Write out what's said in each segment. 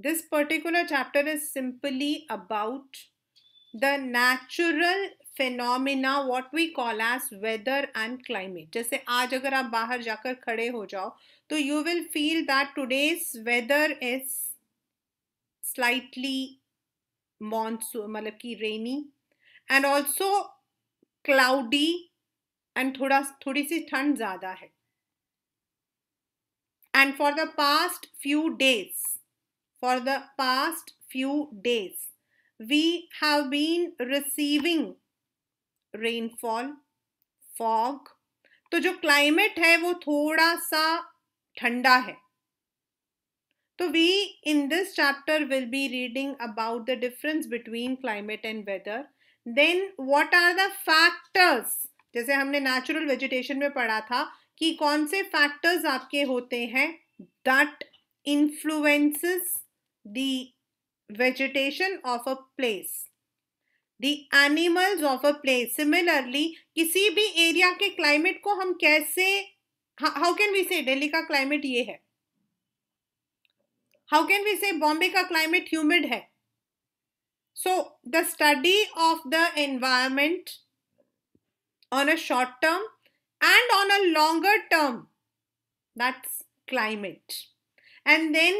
This particular chapter is simply about the natural phenomena what we call as weather and climate. जैसे आज अगर आप बाहर जाकर खड़े हो जाओ तो you will feel that today's weather is slightly monsoon मतलब कि rainy and also cloudy and थोड़ी सी ठंड ज़्यादा है. And for the past few days, we have been receiving rainfall, fog. तो जो climate है वो थोड़ा सा ठंडा है. तो we in this chapter will be reading about the difference between climate and weather. Then what are the factors? जैसे हमने natural vegetation में पढ़ा था कि कौन से factors आपके होते हैं that influences the vegetation of a place, the animals of a place. Similarly, किसी भी area के climate को हम कैसे, how can we say Delhi का climate ये है? How can we say Bombay का climate humid है? So the study of the environment on a short term and on a longer term, that's climate. And then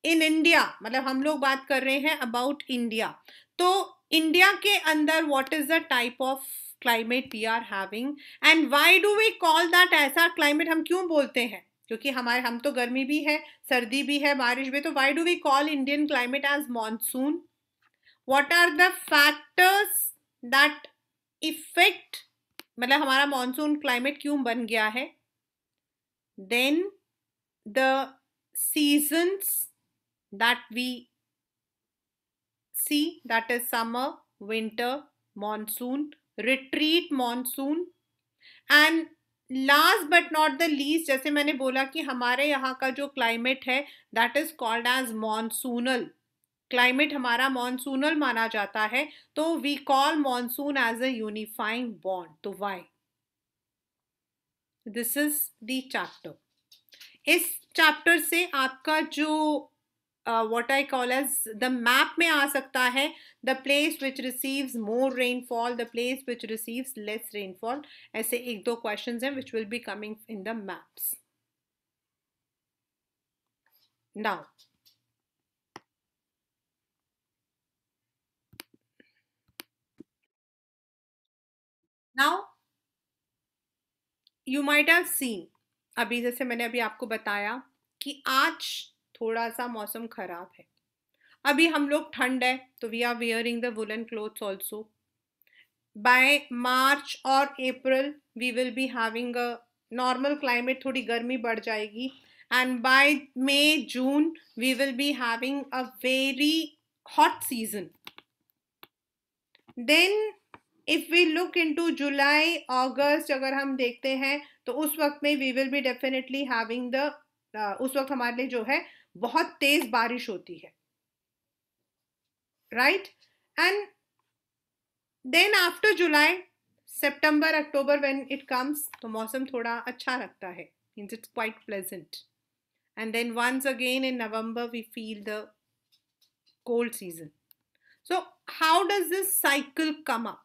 in India, मतलब हम लोग बात कर रहे हैं about India. तो India के अंदर what is the type of climate we are having and why do we call that ऐसा climate हम क्यों बोलते हैं? क्योंकि हम तो गर्मी भी है, सर्दी भी है, बारिश भी. तो why do we call Indian climate as monsoon? What are the factors that affect मतलब हमारा monsoon climate क्यों बन गया है? Then the seasons that we see, that is summer, winter, monsoon, retreat monsoon, and last but not the least, जैसे मैंने बोला कि हमारे यहाँ का जो climate है that is called as monsoonal. Climate हमारा monsoonal माना जाता है, तो we call monsoon as a unifying bond. तो why? This is the chapter. इस chapter से आपका जो what I call as the map में आ सकता है, the place which receives more rainfall, the place which receives less rainfall. ऐसे एक दो questions हैं which will be coming in the maps. Now you might have seen, अभी जैसे मैंने अभी आपको बताया कि आज थोड़ा सा मौसम खराब है. अभी हम लोग ठंड है तो we are wearing the woolen clothes also. By March or April we will be having a normal climate, थोड़ी गर्मी बढ़ जाएगी. And by May, June we will be having a very hot season. Then if we look into July, August अगर हम देखते हैं तो उस वक्त में we will be definitely having the उस वक्त हमारे लिए जो है बहुत तेज बारिश होती है, right? And then after July, September, October when it comes तो मौसम थोड़ा अच्छा लगता है, means it's quite pleasant. And then once again in November we feel the cold season. So how does this cycle come up?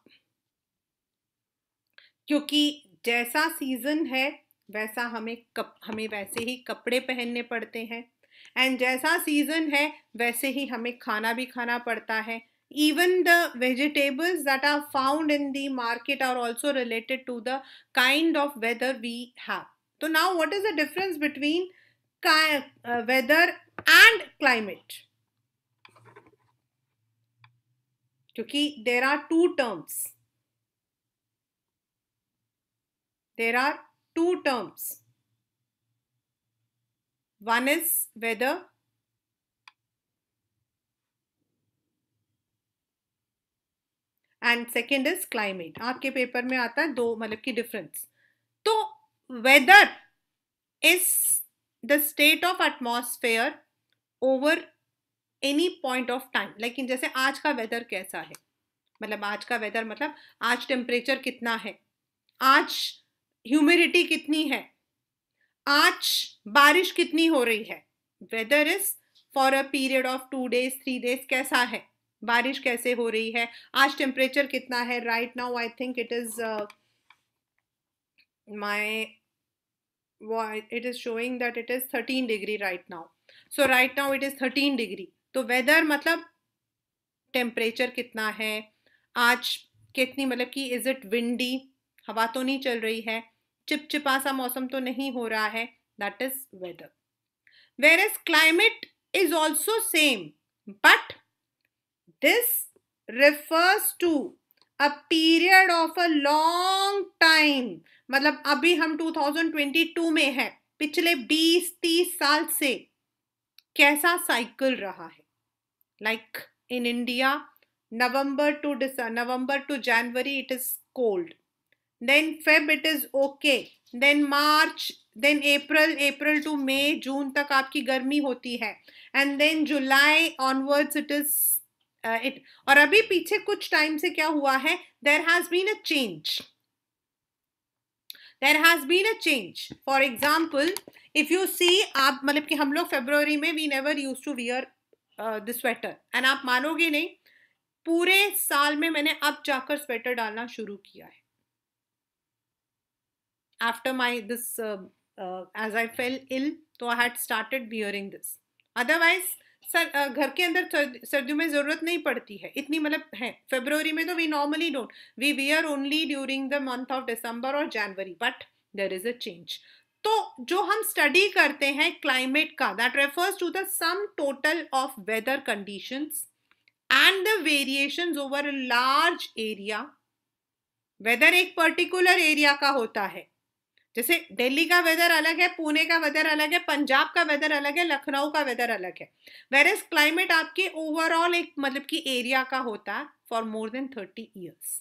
क्योंकि जैसा season है वैसा हमें वैसे ही कपड़े पहनने पड़ते हैं, एंड जैसा सीजन है वैसे ही हमें खाना भी खाना पड़ता है. Even the vegetables that are found in the market are also related to the kind of weather we have. So now what is the difference between weather and climate? क्योंकि there are two terms. There are two terms. One is weather and second is climate. आपके paper में आता है दो मतलब की difference. तो weather is the state of atmosphere over any point of time. लेकिन जैसे आज का weather कैसा है, मतलब आज का weather मतलब आज temperature कितना है, आज ह्यूमिडिटी कितनी है, आज बारिश कितनी हो रही है. Weather is for a period of 2 days 3 days कैसा है, बारिश कैसे हो रही है, आज टेम्परेचर कितना है. Right now I think it is it is showing that it is 13 degree right now. So right now it is 13 degree. तो वेदर मतलब टेम्परेचर कितना है, आज कितनी, मतलब कि इज इट विंडी, हवा तो नहीं चल रही है, चिपचिपा सा मौसम तो नहीं हो रहा है, that is whether. Whereas climate is also same, but this refers to a period of a long time. मतलब अभी हम 2022 में है, पिछले 20-30 साल से कैसा साइकिल रहा है. Like in India, November to January it is cold, then Feb it is okay, then March, then April to May, जून तक आपकी गर्मी होती है, and then July onwards it is it. और अभी पीछे कुछ टाइम से क्या हुआ है, there has been a change. For example, if you see, आप मतलब कि हम लोग फरवरी में we never used to wear the sweater, and आप मानोगे नहीं, पूरे साल में मैंने अब जाकर स्वेटर डालना शुरू किया है. After this as I fell ill, so I had started wearing this. Otherwise घर के अंदर सर्दियों में जरूरत नहीं पड़ती है इतनी, मतलब है फरवरी में तो we normally don't, we wear only during the month of December or January, but there is a change. तो जो हम स्टडी करते हैं क्लाइमेट का, that refers to the sum total of weather conditions and the variations over a large area. Weather एक particular area का होता है, जैसे दिल्ली का वेदर अलग है, पुणे का वेदर अलग है, पंजाब का वेदर अलग है, लखनऊ का वेदर अलग है. वेरएज क्लाइमेट आपके ओवरऑल एक मतलब कि एरिया का होता है for more than 30 years.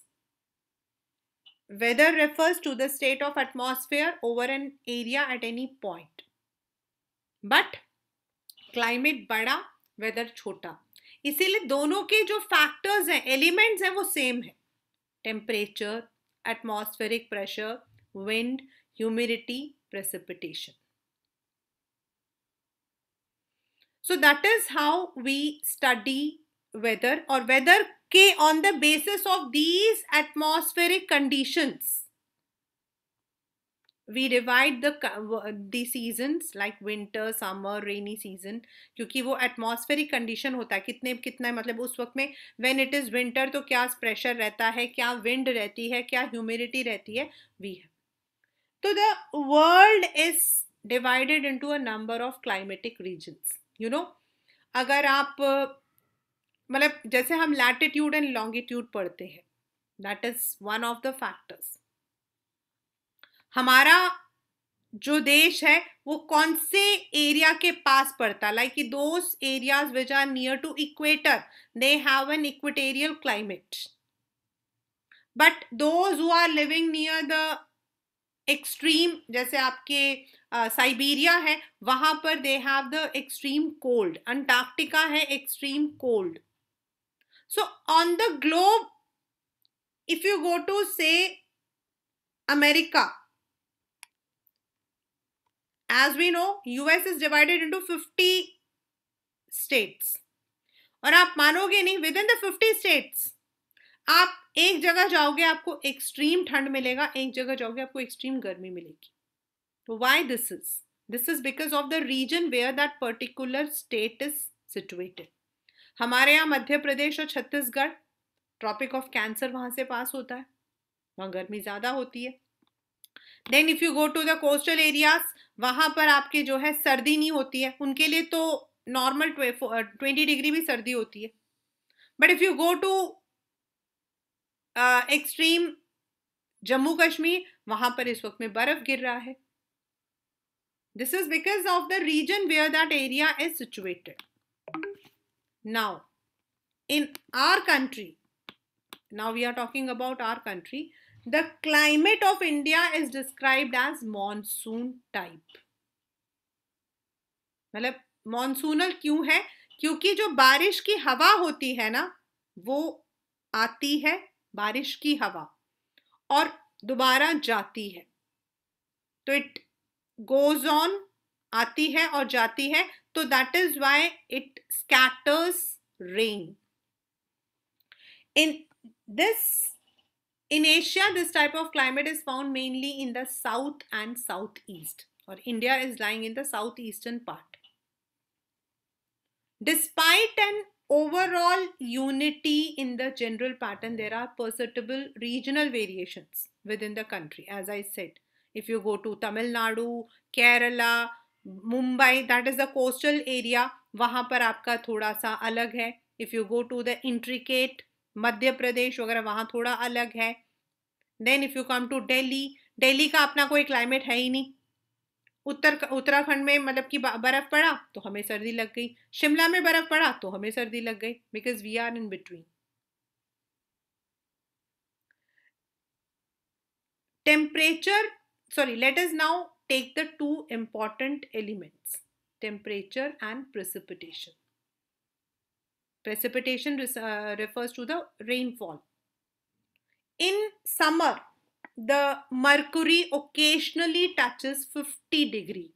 Weather refers to the state of atmosphere over an area at any point. But climate बड़ा, वेदर छोटा, इसीलिए दोनों के जो फैक्टर्स हैं, एलिमेंट्स हैं, वो सेम है. Temperature, atmospheric pressure, wind, humidity, precipitation. So that is how we study weather, or weather के on the basis of these atmospheric conditions we divide the seasons like winter, summer, rainy season, क्योंकि वो atmospheric condition होता है, कितना मतलब उस वक्त में when it is winter तो क्या pressure रहता है, क्या wind रहती है, क्या humidity रहती है, we have. So the world is divided into a number of climatic regions. You know, अगर आप मतलब जैसे हम latitude and longitude पढ़ते हैं, that is one of the factors. हमारा जो देश है वो कौन से एरिया के पास पड़ता है, like those areas which are near to equator, they have an equatorial climate. But those who are living near the extreme, जैसे आपके साइबेरिया है, वहां पर they have the extreme cold, Antarctica है extreme cold. So on the globe if you go to say America, as we know US is divided into 50 states, और आप मानोगे नहीं, विद इन द 50 स्टेट्स आप एक जगह जाओगे आपको एक्सट्रीम ठंड मिलेगा, एक जगह जाओगे आपको एक्सट्रीम गर्मी मिलेगी. तो why this is because of the region where that particular state is situated. हमारे यहाँ मध्य प्रदेश और छत्तीसगढ़, ट्रॉपिक ऑफ कैंसर वहां से पास होता है, वहां गर्मी ज्यादा होती है. Then if you go to the coastal areas, वहां पर आपके जो है सर्दी नहीं होती है, उनके लिए तो नॉर्मल 20 डिग्री भी सर्दी होती है. But if you go to extreme Jammu Kashmir, वहां पर इस वक्त में बर्फ गिर रहा है. This is because of the region where that area is situated. Now in our country, now we are talking about our country, the climate of India is described as monsoon type. मतलब monsoonal क्यों है, क्योंकि जो बारिश की हवा होती है ना, वो आती है बारिश की हवा और दोबारा जाती है, तो इट गोज ऑन, आती है और जाती है, तो that is why it scatters rain. In this, in Asia, this type of climate is found mainly in the south and southeast, or India is lying in the southeastern part. Despite an overall unity in the general pattern, there are perceptible regional variations within the country. As I said, if you go to Tamil Nadu, Kerala, Mumbai, that is the coastal area, वहाँ पर आपका थोड़ा सा अलग है. If you go to the intricate Madhya Pradesh वगैरह, वहाँ थोड़ा अलग है. Then if you come to Delhi, Delhi का अपना कोई क्लाइमेट है ही नहीं. उत्तराखंड में मतलब कि बर्फ पड़ा तो हमें सर्दी लग गई, शिमला में बर्फ पड़ा तो हमें सर्दी लग गई, because we are in between. Temperature, sorry, let us now take the two important elements, temperature and precipitation. Precipitation refers to the rainfall. In summer, the mercury occasionally touches 50 degree.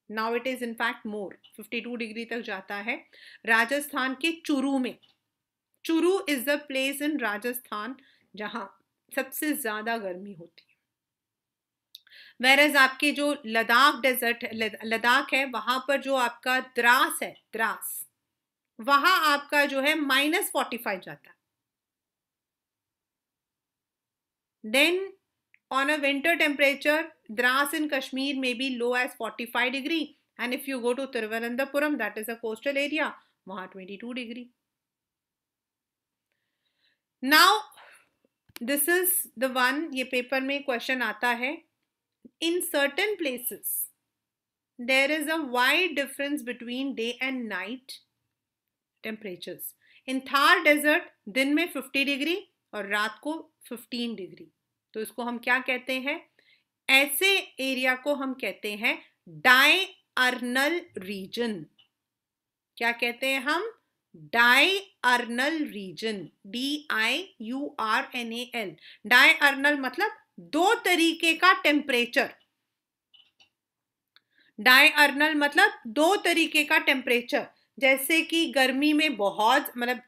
Now it is in fact more, 52 degree तक जाता है राजस्थान के चुरू में. Churu is the place in Rajasthan जहां सबसे ज्यादा गर्मी होती है. वेरएज आपके जो लद्दाख डेजर्ट, लद्दाख है, वहां पर जो आपका द्रास है, द्रास, वहां आपका जो है -45 जाता है. Then on a winter temperature, Dras in Kashmir may be low as 45 degree, and if you go to Thiruvananthapuram, that is a coastal area, वहाँ 22 degree. Now this is the one, ये पेपर में question आता है. In certain places there is a wide difference between day and night temperatures. In Thar desert दिन में 50 degree और रात को 15 डिग्री. तो इसको हम क्या कहते हैं? ऐसे एरिया को हम कहते हैं डायर्नल रीजन. क्या कहते हैं हम? Diurnal reason, DIURNAL. डायर्नल मतलब दो तरीके का टेम्परेचर. डायर्नल मतलब दो तरीके का टेम्परेचर. जैसे कि गर्मी में बहुत मतलब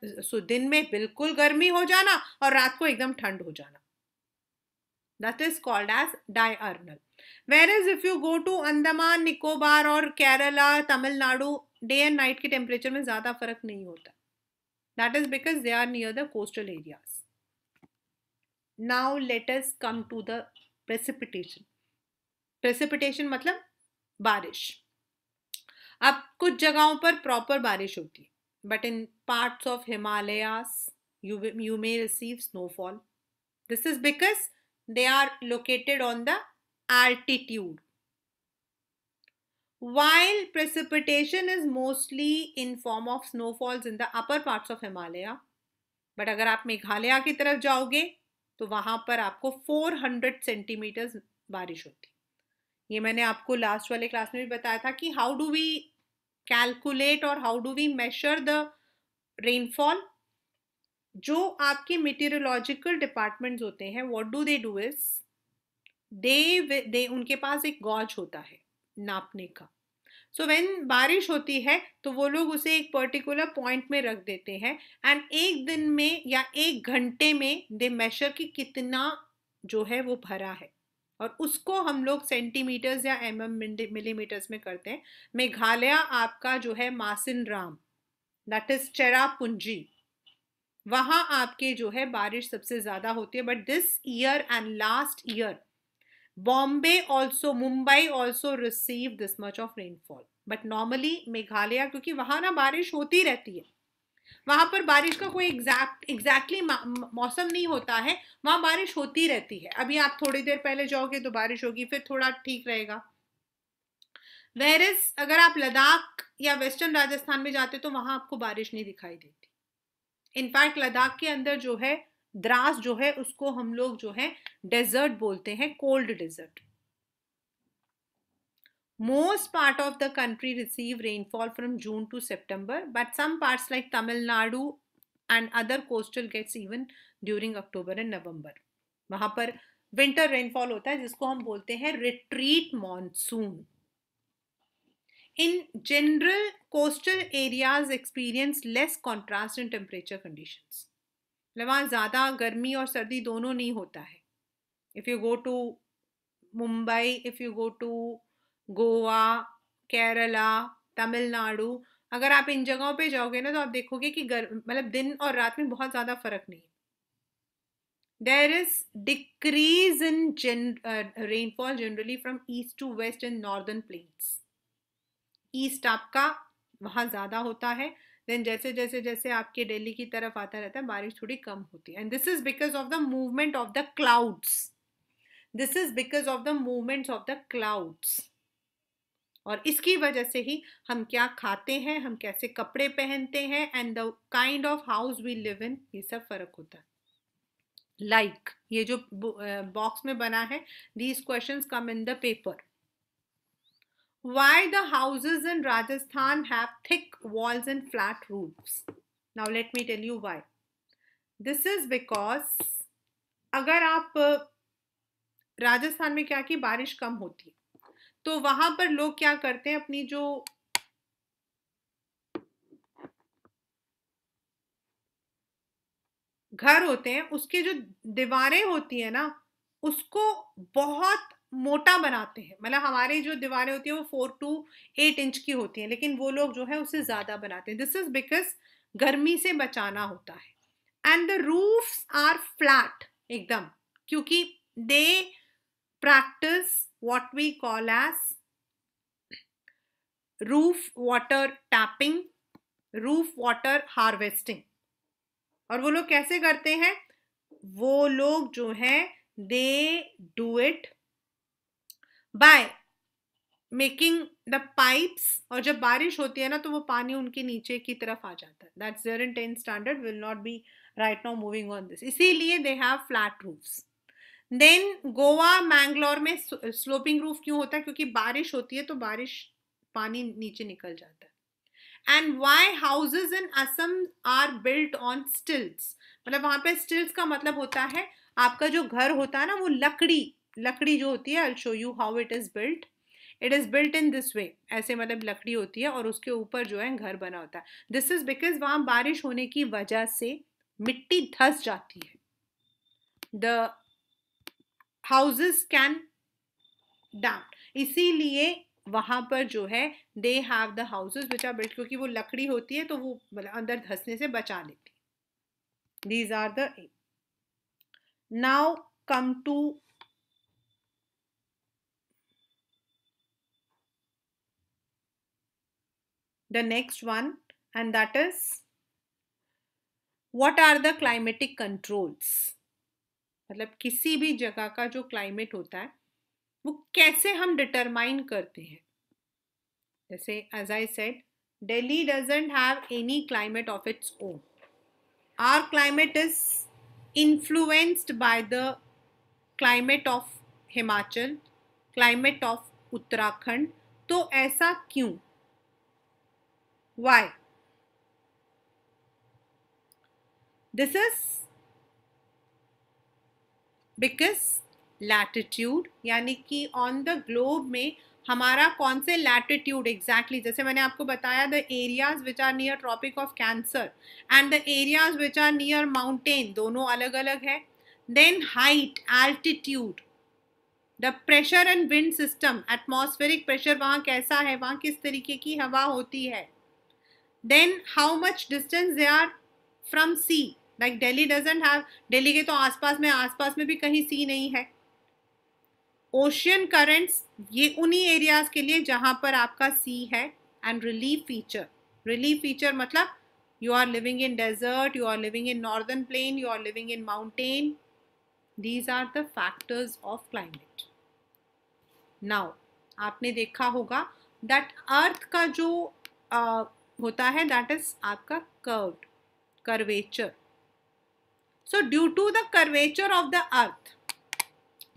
दिन में बिल्कुल गर्मी हो जाना और रात को एकदम ठंड हो जाना. That is called as diurnal. Whereas if you go to Andaman, Nicobar और Kerala, Tamil Nadu, day and night के टेम्परेचर में ज़्यादा फर्क नहीं होता. That is because they are near the coastal areas. Now let us come to the precipitation. Precipitation मतलब बारिश. अब कुछ जगहों पर प्रॉपर बारिश होती है, but in parts of Himalayas you may receive snowfall. This is because they are located on the altitude. While precipitation is mostly in form of snowfalls in the upper parts of Himalaya, but अगर आप मेघालय की तरफ जाओगे तो वहां पर आपको 400 centimetre बारिश होती. ये मैंने आपको लास्ट वाले क्लास में भी बताया था कि हाउ डू वी कैलकुलेट और how do we measure the rainfall. जो आपके मेटीरियोलॉजिकल डिपार्टमेंट्स होते हैं, what do they do is they उनके पास एक गॉज होता है नापने का. सो व्हेन बारिश होती है तो वो लोग उसे एक पर्टिकुलर पॉइंट में रख देते हैं एंड एक दिन में या एक घंटे में दे मेजर कि कितना जो है वो भरा है, और उसको हम लोग सेंटीमीटर्स या मिलीमीटर्स में करते हैं. मेघालय आपका जो है मासिनराम, दैट इज चेरापूंजी, वहां आपके जो है बारिश सबसे ज्यादा होती है. But this year and last year Bombay also, Mumbai also receive this much of rainfall. But normally Meghalaya, क्योंकि वहां ना बारिश होती रहती है, वहां पर बारिश का कोई एग्जैक्टली मौसम नहीं होता है, वहां बारिश होती रहती है. अभी आप थोड़ी देर पहले जाओगे तो बारिश होगी, फिर थोड़ा ठीक रहेगा. वेरएज अगर आप लद्दाख या वेस्टर्न राजस्थान में जाते तो वहां आपको बारिश नहीं दिखाई देती. इनफैक्ट लद्दाख के अंदर जो है द्रास जो है उसको हम लोग जो है डेजर्ट बोलते हैं, cold desert. Most part of the country receive rainfall from June to September, but some parts like Tamil Nadu and other coastal gets even during October and November. वहां पर winter rainfall होता है जिसको हम बोलते हैं retreat monsoon. In general, coastal areas experience less contrast in temperature conditions. मतलब वहाँ ज़्यादा गर्मी और सर्दी दोनों नहीं होता है. If you go to Mumbai, if you go to Goa, Kerala, Tamil Nadu, अगर आप इन जगहों पे जाओगे ना तो आप देखोगे कि मतलब दिन और रात में बहुत ज़्यादा फर्क नहीं है. There is decrease in rainfall generally from east to west in northern plains. East आपका वहाँ ज़्यादा होता है, देन जैसे जैसे जैसे आपके दिल्ली की तरफ आता रहता है बारिश थोड़ी कम होती है. And this is because of the movement of the clouds. This is because of the movements of the clouds. और इसकी वजह से ही हम क्या खाते हैं, हम कैसे कपड़े पहनते हैं, and the kind of house we live in, ये सब फर्क होता है. लाइक ये जो बॉक्स में बना है, these questions come in the paper. Why the houses in Rajasthan have thick walls and flat roofs? Now let me tell you why. This is because अगर आप राजस्थान में क्या की बारिश कम होती है तो वहां पर लोग क्या करते हैं, अपनी जो घर होते हैं उसके जो दीवारें होती है ना उसको बहुत मोटा बनाते हैं. मतलब हमारी जो दीवारें होती है वो 4 to 8 इंच की होती हैं, लेकिन वो लोग जो है उससे ज्यादा बनाते हैं. दिस इज बिकॉज गर्मी से बचाना होता है. And the roofs are flat एकदम, क्योंकि दे practise what we call as roof water tapping, roof water harvesting. और वो लोग कैसे करते हैं, वो लोग जो है they do it by making the pipes. और जब बारिश होती है ना तो वो पानी उनके नीचे की तरफ आ जाता है. That's there in 10th standard, will not be right now moving on this. इसीलिए they have flat roofs. Then Goa Mangalore में स्लोपिंग रूफ क्यों होता है, क्योंकि बारिश होती है तो बारिश पानी नीचे निकल जाता है. And why houses in Assam are built on stilts. मतलब वहां पे स्टिल्स का मतलब होता है आपका जो घर होता है ना वो लकड़ी जो होती है. आई will show you how it is built. It is built in this way, ऐसे मतलब लकड़ी होती है और उसके ऊपर जो है घर बना होता है. दिस इज बिकॉज वहां बारिश होने की वजह से मिट्टी धंस जाती है. द हाउसेस कैन डैम, इसीलिए वहां पर जो है they have the houses which are built, क्योंकि वो लकड़ी होती है तो वो अंदर धंसने से बचा लेती. These are the. Now come to the next one, and that is what are the climatic controls. मतलब किसी भी जगह का जो क्लाइमेट होता है वो कैसे हम डिटरमाइन करते हैं. जैसे as I said, Delhi doesn't have any climate of its own. Our climate is influenced by the climate of Himachal, climate of Uttarakhand. तो ऐसा क्यों, why? This is because latitude, यानी कि ऑन द ग्लोब में हमारा कौन से latitude exactly, जैसे मैंने आपको बताया the areas which are near tropic of cancer and the areas which are near mountain, दोनों अलग अलग है. Then height, altitude, the pressure and wind system, atmospheric pressure वहाँ कैसा है, वहाँ किस तरीके की हवा होती है. Then how much distance they are from sea. Like Delhi doesn't have, Delhi के तो आसपास में भी कहीं सी नहीं है. ओशियन करंट्स, ये उन्हीं एरियाज के लिए जहां पर आपका सी है. एंड रिलीफ फीचर मतलब you are living in desert, you are living in northern plain, you are living in mountain. These are the factors of climate. Now आपने देखा होगा दैट अर्थ का जो होता है दैट इज आपका curvature. So due to the curvature of the earth,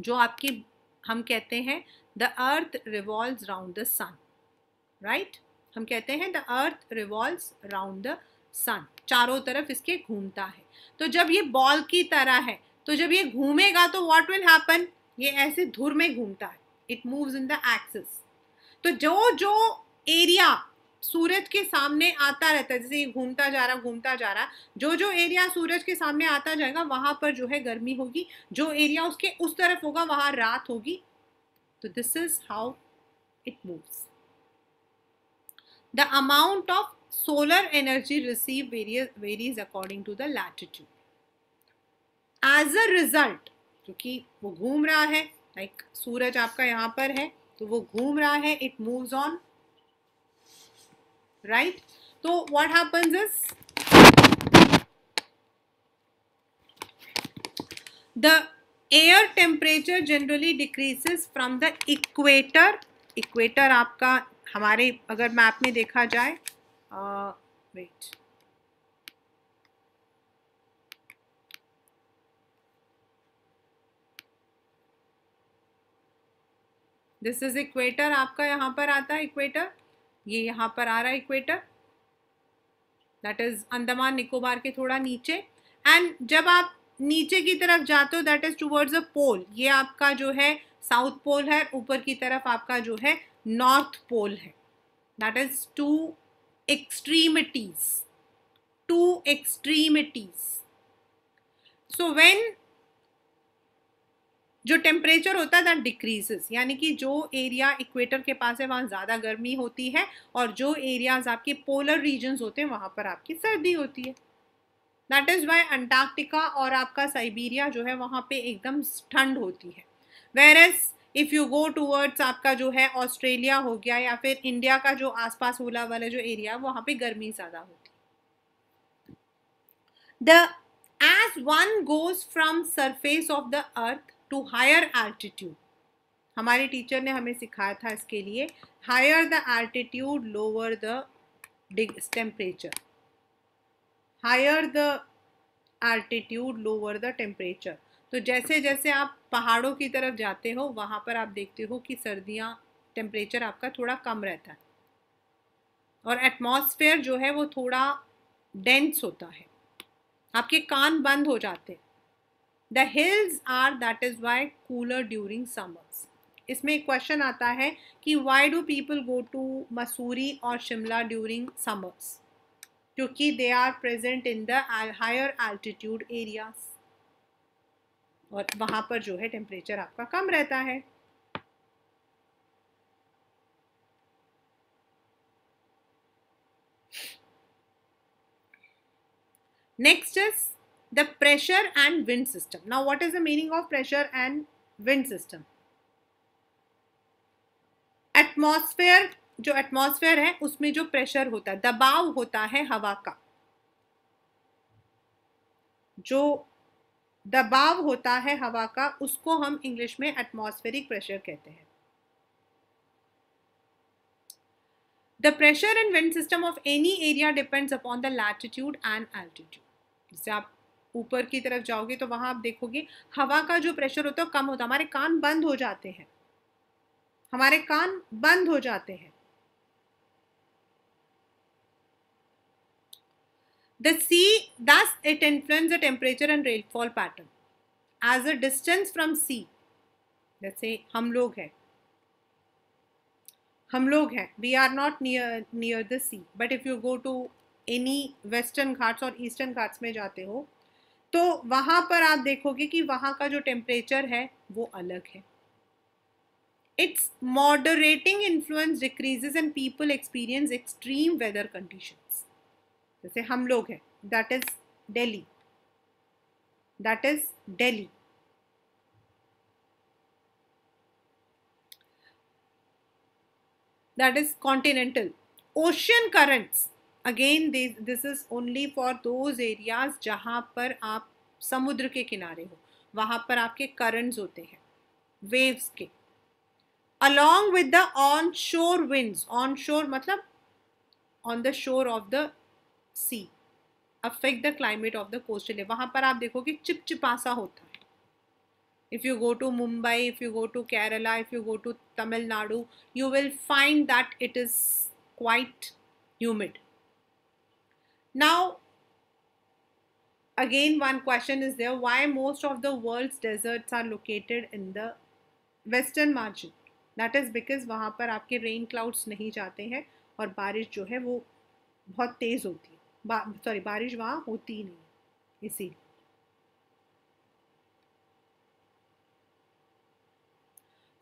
जो आपकी हम कहते हैं the earth revolves round the sun, right. हम कहते हैं the earth revolves round the सन, चारों तरफ इसके घूमता है. तो जब ये बॉल की तरह है तो जब ये घूमेगा तो व्हाट विल हैपन, ये ऐसे धुर में घूमता है. It moves in the axis. तो जो एरिया सूरज के सामने आता रहता है, जैसे ये घूमता जा रहा, जो जो एरिया सूरज के सामने आता जाएगा वहां पर जो है गर्मी होगी, जो एरिया उसके उस तरफ होगा वहां रात होगी. तो this is how it moves. The amount of solar energy received varies according to the latitude. As a result, क्योंकि वो घूम रहा है, like सूरज आपका यहाँ पर है तो वो घूम रहा है, it moves on, right? तो what happens is the air temperature generally decreases from the equator. equator आपका हमारे अगर मैप में देखा जाए, wait, दिस इज इक्वेटर, आपका यहाँ पर आता है इक्वेटर, ये यहाँ पर आ रहा है equator, that is Andaman Nicobar के थोड़ा नीचे. एंड जब आप नीचे की तरफ जाते हो दैट इज टुवर्ड्स अ पोल, ये आपका जो है साउथ पोल है, ऊपर की तरफ आपका जो है नॉर्थ पोल है. That is two extremities. So when जो टेम्परेचर होता है दैट डिक्रीजेस, यानी कि जो एरिया इक्वेटर के पास है वहाँ ज़्यादा गर्मी होती है और जो एरियाज आपके पोलर रीजन्स होते हैं वहाँ पर आपकी सर्दी होती है. दैट इज़ वाई अंटार्कटिका और आपका साइबेरिया जो है वहाँ पे एकदम ठंड होती है. Whereas if you go towards आपका जो है ऑस्ट्रेलिया हो गया या फिर इंडिया का जो आसपास वाला जो एरिया वहाँ पे गर्मी ज़्यादा होती है. The as one goes from surface of the earth to higher altitude, हमारे टीचर ने हमें सिखाया था इसके लिए, higher the altitude lower the temperature, higher the altitude lower the temperature. तो जैसे जैसे आप पहाड़ों की तरफ जाते हो वहाँ पर आप देखते हो कि सर्दियाँ टेम्परेचर आपका थोड़ा कम रहता है और एटमॉस्फेयर जो है वो थोड़ा डेंस होता है, आपके कान बंद हो जाते हैं. The hills are that is why cooler during summers. इसमें एक क्वेश्चन आता है कि why do people go to Mussoorie और शिमला during summers? क्योंकि they are present in the higher altitude areas. और वहाँ पर जो है टेम्परेचर आपका कम रहता है. Next is the pressure and wind system. Now what is the meaning of pressure and wind system? Atmosphere, जो एटमॉस्फेयर है उसमें जो प्रेशर होता है, दबाव होता है हवा का, जो दबाव होता है हवा का उसको हम इंग्लिश में एटमॉस्फेरिक प्रेशर कहते हैं. The pressure and wind system of any area depends upon the latitude and altitude. जैसे आप ऊपर की तरफ जाओगे तो वहां आप देखोगे हवा का जो प्रेशर होता है कम होता है, हमारे कान बंद हो जाते हैं, हमारे कान बंद हो जाते हैं. The sea, thus it influences the temperature and rainfall pattern. As a distance from sea, जैसे हम लोग हैं, we are not near the sea, but if you go to any western Ghats और ईस्टर्न घाट्स में जाते हो तो वहां पर आप देखोगे कि वहां का जो टेम्परेचर है वो अलग है. Its moderating influence decreases and people experience extreme weather conditions. जैसे हम लोग हैं, that is Delhi, that is continental. Ocean currents, again this is only for those areas जहाँ पर आप समुद्र के किनारे हो, वहाँ पर आपके currents होते हैं waves के. Along with the onshore winds, onshore मतलब on the shore of the sea, affect the climate of the coastal area. वहाँ पर आप देखोगे चिपचिपासा होता है. If you go to Mumbai, if you go to Kerala, if you go to Tamil Nadu, you will find that it is quite humid. Now, again one question is there, why most of the world's deserts are located in the western margin? That is because वहाँ पर आपके rain clouds नहीं जाते हैं और बारिश जो है वो बहुत तेज़ होती है, बारिश वहाँ होती ही नहीं, इसी।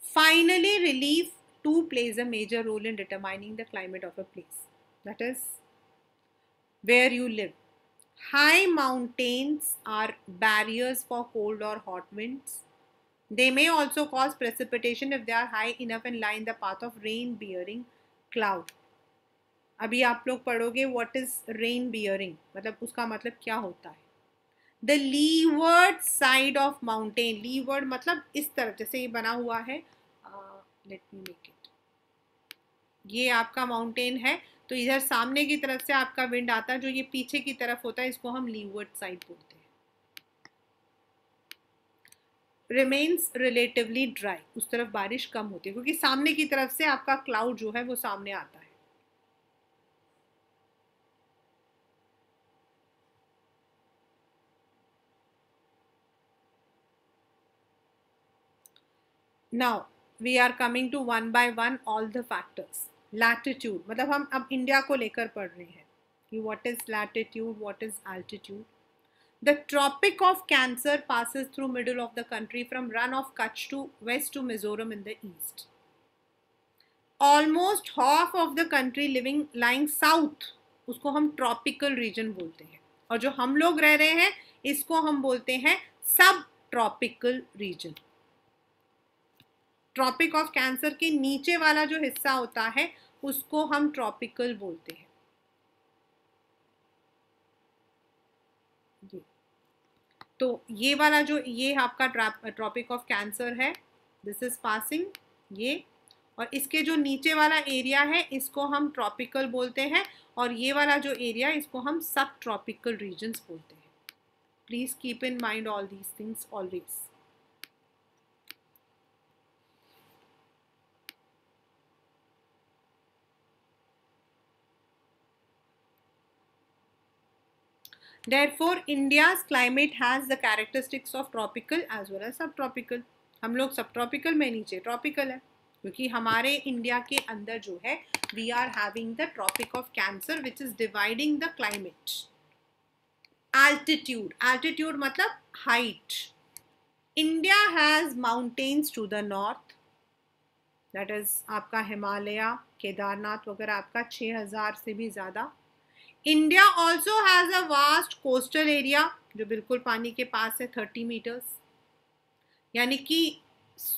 Finally, relief too plays a major role in determining the climate of a place. That is where you live. High mountains are barriers for cold or hot winds. They may also cause precipitation if they are high enough and lie in the path of rain bearing cloud. अभी आप लोग पढ़ोगे what is rain bearing, मतलब उसका मतलब क्या होता है. The leeward side of mountain, leeward मतलब इस तरफ, जैसे ये बना हुआ है, let me make it. ये आपका माउंटेन है, तो इधर सामने की तरफ से आपका विंड आता है, जो ये पीछे की तरफ होता है इसको हम लीवर्ड साइड बोलते हैं. रिमेन्स रिलेटिवली ड्राई, उस तरफ बारिश कम होती है क्योंकि सामने की तरफ से आपका क्लाउड जो है वो सामने आता है. Now we are coming to one by one all the factors. Latitude, मतलब हम अब इंडिया को लेकर पढ़ रहे हैं कि what is latitude, what is altitude. The Tropic of Cancer passes through middle of the country from run of Kutch to west to Mizoram in the east. Almost half of the country lying south, उसको हम tropical region बोलते हैं, और जो हम लोग रह रहे हैं इसको हम बोलते हैं सब tropical region. Tropic of cancer के नीचे वाला जो हिस्सा होता है उसको हम ट्रॉपिकल बोलते हैं. तो ये वाला जो ये आपका ट्रॉपिक ऑफ कैंसर है, दिस इज पासिंग ये, और इसके जो नीचे वाला एरिया है इसको हम ट्रॉपिकल बोलते हैं, और ये वाला जो एरिया इसको हम सब ट्रॉपिकल रीजन्स बोलते हैं. Please keep in mind all these things always. Therefore, India's climate has the characteristics of tropical as well as subtropical. हम लोग subtropical में, नीचे tropical है, क्योंकि हमारे इंडिया के अंदर जो है we are having the Tropic of Cancer which is dividing the climate. Altitude, altitude मतलब height. India has mountains to the north, that is आपका हिमालय, केदारनाथ वगैरह आपका 6000 से भी ज़्यादा. India also has a vast coastal area जो बिल्कुल पानी के पास है, 30 मीटर्स. यानी कि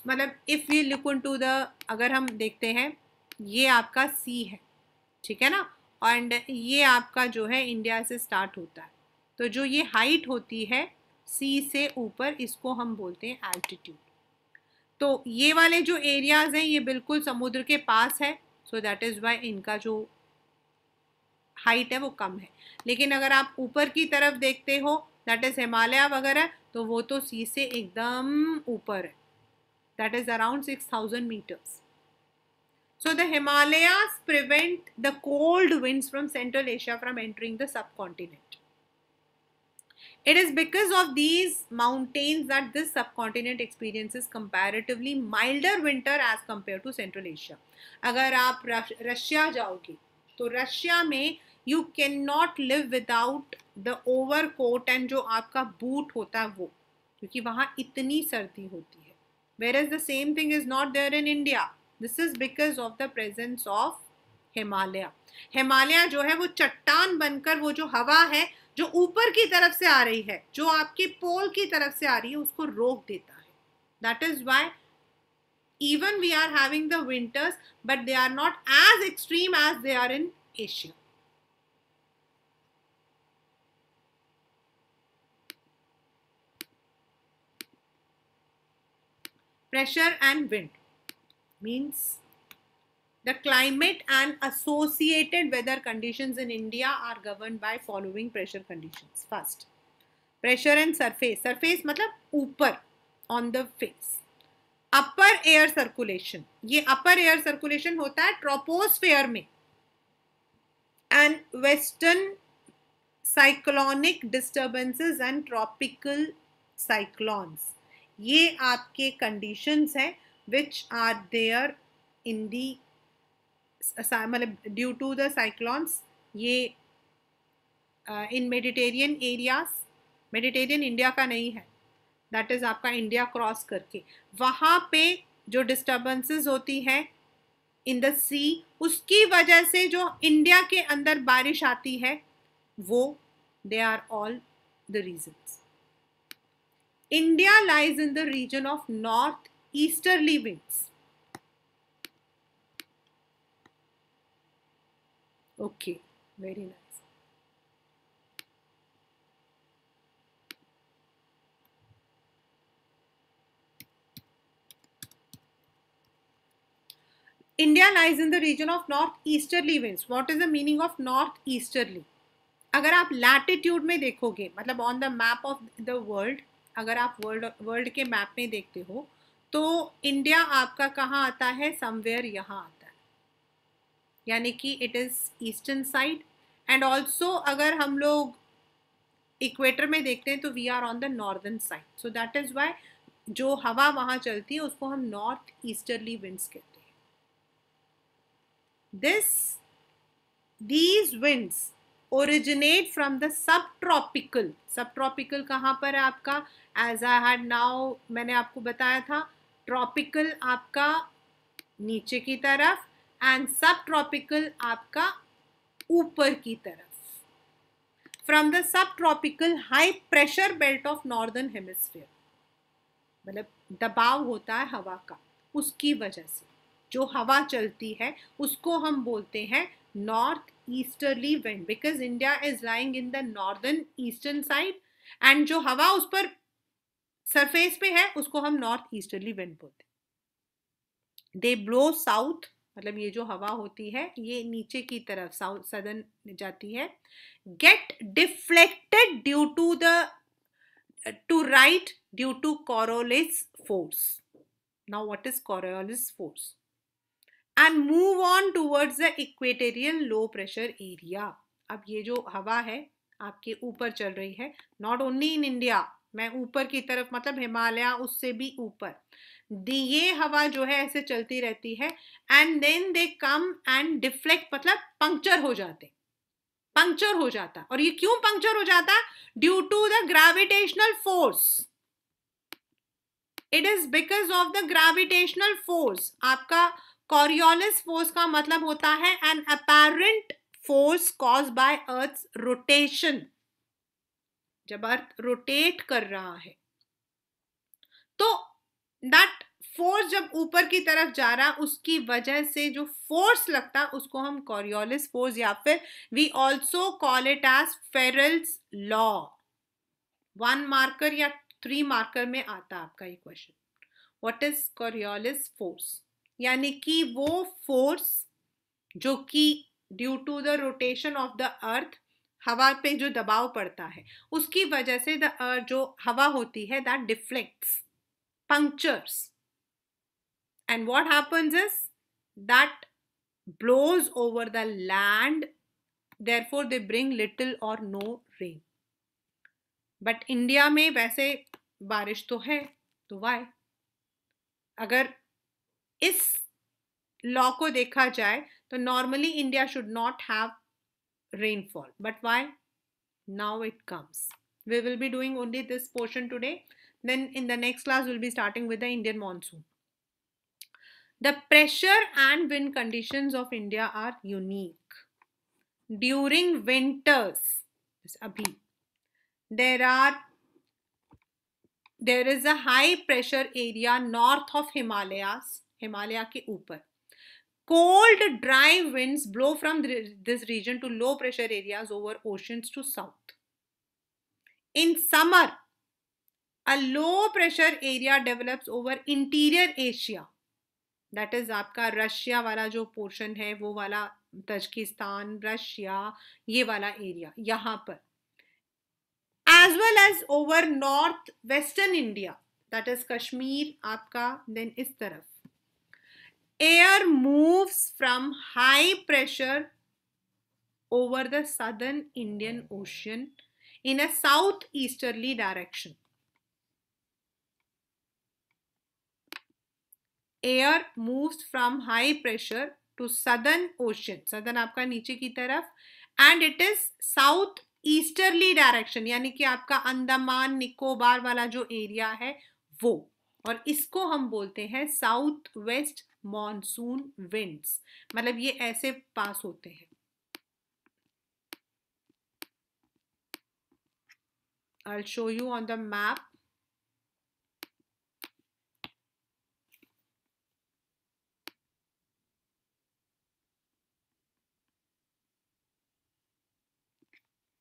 मतलब if you look into the, अगर हम देखते हैं ये आपका सी है, ठीक है ना, एंड ये आपका जो है इंडिया से स्टार्ट होता है, तो जो ये हाइट होती है सी से ऊपर इसको हम बोलते हैं एल्टीट्यूड. तो ये वाले जो एरियाज हैं ये बिल्कुल समुद्र के पास है, सो दैट इज़ वाई इनका जो हाइट है वो कम है. लेकिन अगर आप ऊपर की तरफ देखते हो, दैट इज हिमालय वगैरह, तो वो तो सी से एकदम ऊपर है, that is around 6000 metres. So the Himalayas prevent the cold winds from central Asia from entering the subcontinent. It is because of these mountains that this subcontinent experiences comparatively milder winter as compared to Central Asia. अगर आप Russia जाओगे तो Russia में you cannot live without the overcoat and जो आपका boot होता है वो, क्योंकि वहाँ इतनी सर्दी होती है. Whereas the same thing is not there in India. This is because of the presence of Himalaya. Himalaya जो है वो चट्टान बनकर वो जो हवा है जो ऊपर की तरफ से आ रही है, जो आपके पोल की तरफ से आ रही है, उसको रोक देता है. That is why even we are having the winters, but they are not as extreme as they are in Asia. Pressure and wind means the climate and associated weather conditions in India are governed by following pressure conditions. First, pressure and surface. Surface मतलब ऊपर, on the face. Upper air circulation. ये upper air circulation होता है troposphere में. And western cyclonic disturbances and tropical cyclones. ये आपके conditions हैं which are there in the मतलब ड्यू टू द साइक्लोन्स ये इन मेडिटेरियन एरियाज, मेडिटेरियन इंडिया का नहीं है, दैट इज आपका इंडिया क्रॉस करके, वहाँ पे जो डिस्टर्बेंसेस होती है इन द सी, उसकी वजह से जो इंडिया के अंदर बारिश आती है वो, they are all the reasons. India lies in the region of north easterly winds. Okay, very nice. India lies in the region of north-easterly winds. What is the meaning of north-easterly? अगर आप latitude में देखोगे, मतलब on the map of the world, अगर आप world के map में देखते हो तो इंडिया आपका कहाँ आता है, समवेयर यहाँ आता है, यानी कि it is eastern side. And also अगर हम लोग इक्वेटर में देखते हैं तो we are on the northern side. So that is why जो हवा वहाँ चलती है उसको हम नॉर्थ ईस्टर्ली विंड्स कहते हैं. These winds originate from the subtropical. Subtropical कहाँ पर है आपका, as I had now मैंने आपको बताया था, tropical आपका नीचे की तरफ and subtropical आपका ऊपर की तरफ. From the subtropical high pressure belt of northern hemisphere, मतलब दबाव होता है हवा का, उसकी वजह से जो हवा चलती है उसको हम बोलते हैं north easterly wind, because India is lying in the northern eastern side and जो हवा उस पर सरफेस पे है उसको हम नॉर्थ ईस्टर्ली विंड बोलते हैं. दे ब्लो साउथ, मतलब ये जो हवा होती है ये नीचे की तरफ साउथ सदर्न जाती है. Get deflected due to the to right due to Coriolis force. Now what is Coriolis force? And move on towards the equatorial low pressure area. अब ये जो हवा है आपके ऊपर चल रही है, नॉट ओनली इन इंडिया, मैं ऊपर की तरफ मतलब हिमालय उससे भी ऊपर, ये हवा जो है ऐसे चलती रहती है and then they come and deflect, मतलब पंक्चर हो जाते, पंक्चर हो जाता. और ये क्यों पंक्चर हो जाता? Due to the gravitational force. It is because of the gravitational force. आपका कोरियोलिस फोर्स का मतलब होता है an apparent force caused by earth's rotation. जब अर्थ रोटेट कर रहा है तो दैट फोर्स जब ऊपर की तरफ जा रहा उसकी वजह से जो फोर्स लगता उसको हम कोरियोलिस फोर्स या फिर we also call it as Ferrel's law. 1 marker या 3 मार्कर में आता आपका ये question. What is Coriolis force? यानी कि वो फोर्स जो कि due to the rotation of the earth हवा पे जो दबाव पड़ता है उसकी वजह से जो हवा होती है that deflects, punctures, and what happens is that blows over the land, therefore they bring little or no rain. But India में वैसे बारिश तो है, तो why? अगर इस लॉ को देखा जाए तो normally India should not have rainfall, but why? Now it comes. We will be doing only this portion today. Then in the next class we'll be starting with the Indian monsoon. The pressure and wind conditions of India are unique. During winters, abhi, there is a high pressure area north of Himalayas, Himalaya ke upar. Cold dry winds blow from this region to low pressure areas over oceans to south. In summer, a low pressure area develops over interior Asia. That is आपका Russia वाला जो portion है वो वाला, Tajikistan, Russia, ये वाला area यहाँ पर, as well as over north western India, that is Kashmir आपका, then इस तरफ. Air moves from high pressure over the southern Indian Ocean in a southeasterly direction. Air moves from high pressure to southern ocean, southern आपका नीचे की तरफ, and it is south easterly direction, यानी कि आपका अंडमान निकोबार वाला जो एरिया है वो, और इसको हम बोलते हैं साउथ वेस्ट मॉनसून विंड्स, मतलब ये ऐसे पास होते हैं. I'll show you on the map.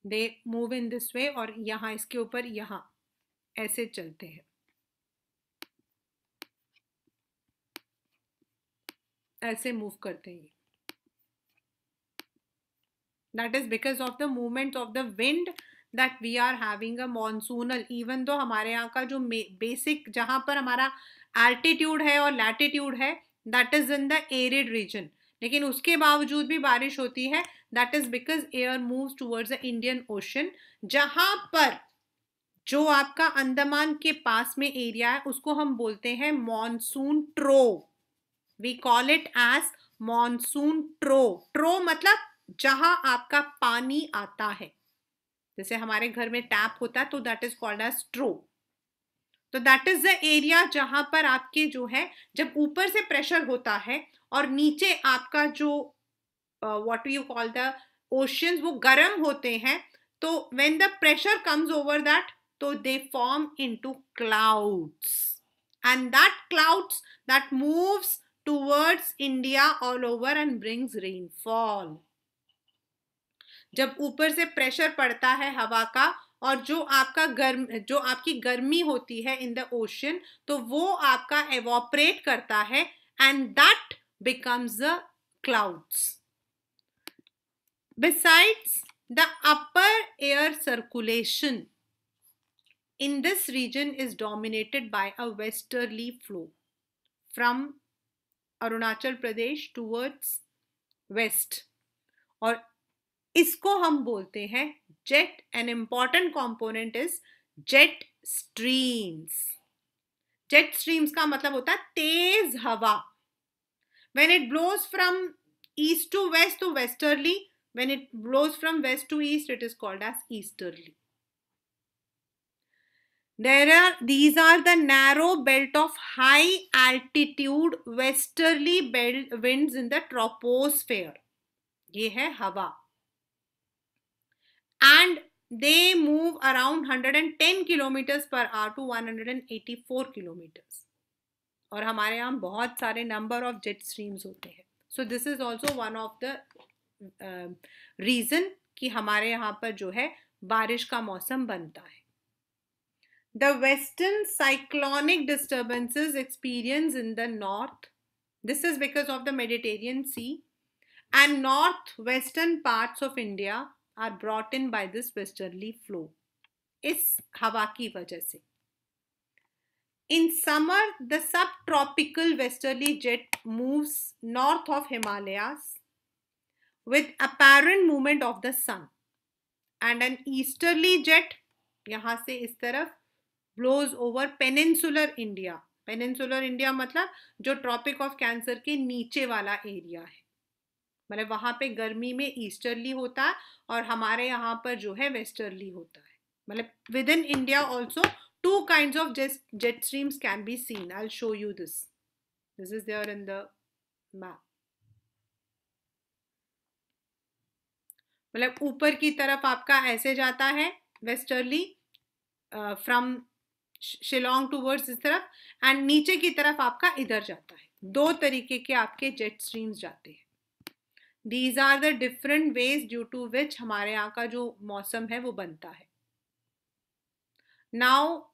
They move in this way, और यहाँ इसके ऊपर यहाँ ऐसे चलते हैं, ऐसे मूव करते हैं. That is because of the movement of the wind that we are having a monsoonal, even though हमारे यहाँ का जो बेसिक जहाँ पर हमारा altitude है और latitude है that is in the arid region, लेकिन उसके बावजूद भी बारिश होती है. That is because air moves towards the Indian Ocean, जहाँ पर जो आपका अंडमान के पास में एरिया है उसको हम बोलते हैं monsoon trough. We call it as monsoon trough. Trough मतलब जहां आपका पानी आता है, जैसे हमारे घर में टैप होता है तो दैट इज कॉल्ड एज ट्रो. तो दैट इज द एरिया जहां पर आपके जो है जब ऊपर से प्रेशर होता है और नीचे आपका जो what you call the oceans वो गर्म होते हैं, तो when the pressure comes over that तो they form into clouds, and that clouds that moves towards India all over and brings rainfall. जब ऊपर से प्रेशर पड़ता है हवा का और जो आपकी गर्मी होती है इन द ओशन, तो वो आपका एवोपरेट करता है and that becomes the clouds. Besides the upper air circulation in this region is dominated by a westerly flow from Arunachal Pradesh towards west, और इसको हम बोलते हैं jet. An important component is jet streams. Jet streams का मतलब होता है तेज हवा. When it blows from east to west तो westerly, when it blows from west to east it is called as easterly. These are the narrow belt of high altitude westerly belt winds in the troposphere. ये है हवा. And they move around 110 kilometers per hour to 184 kilometers. और हमारे यहाँ बहुत सारे number of jet streams होते हैं. So this is also one of the reason कि हमारे यहाँ पर जो है बारिश का मौसम बनता है. The western cyclonic disturbances experienced in the north, this is because of the Mediterranean Sea, and northwestern parts of India are brought in by this westerly flow. इस हवा की वजह से. In summer, the subtropical westerly jet moves north of Himalayas with apparent movement of the sun, and an easterly jet यहाँ से इस तरफ blows over peninsular India. Peninsular India मतलब जो ट्रॉपिक ऑफ कैंसर के नीचे वाला एरिया है, मतलब वहां पे गर्मी में ईस्टर्ली होता है और हमारे यहाँ पर जो है वेस्टर्ली होता है. मतलब within India also two kinds of jet streams can be seen. I will show you this. This is there in the map. मतलब ऊपर की तरफ आपका ऐसे जाता है वेस्टर्ली फ्रॉम शिलोंग टूवर्ड्स इस तरफ, एंड नीचे की तरफ आपका इधर जाता है. दो तरीके के आपके जेट स्ट्रीम्स जाते हैं. These are the different ways due to which हमारे यहाँ का जो मौसम है वो बनता है. Now